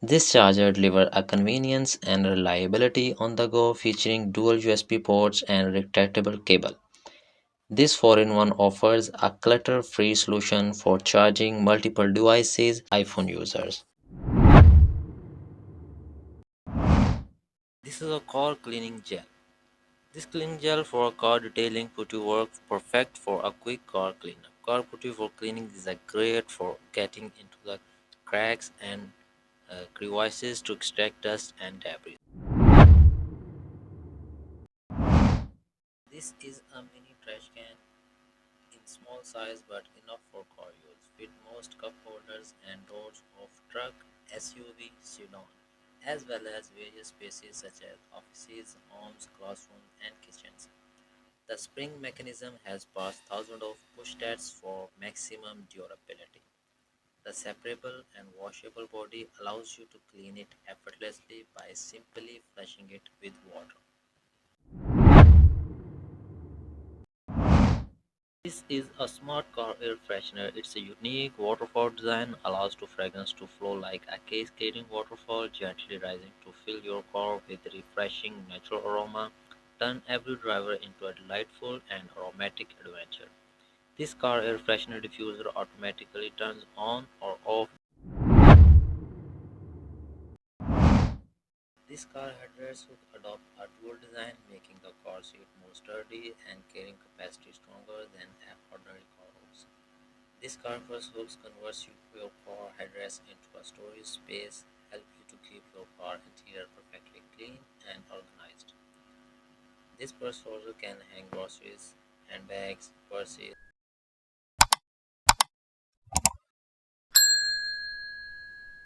This charger delivers a convenience and reliability on the go, featuring dual USB ports and retractable cable. This 4-in-1 offers a clutter-free solution for charging multiple devices, iPhone users. This is a car cleaning gel. This cleaning gel for car detailing putty works perfect for a quick car cleanup. Car putty for cleaning is a great for getting into the cracks and crevices to extract dust and debris. This is a mini trash can in small size but enough for car use. Fit most cup holders and doors of truck, SUV, sedan, as well as various spaces such as offices, homes, classrooms, and kitchens. The spring mechanism has passed thousands of push tests for maximum durability. The separable and washable body allows you to clean it effortlessly by simply flushing it with water. This is a smart car air freshener. Its a unique waterfall design allows the fragrance to flow like a cascading waterfall, gently rising to fill your car with refreshing natural aroma. Turn every driver into a delightful and aromatic adventure. This car air freshener diffuser automatically turns on or off. This car headrest hook adopts a dual design, making the car seat more sturdy and carrying capacity stronger than ordinary car hooks. This car first hooks converts your car headrest into a storage space, help you to keep your car interior perfectly clean and organized. This purse holder can hang groceries, handbags, purses,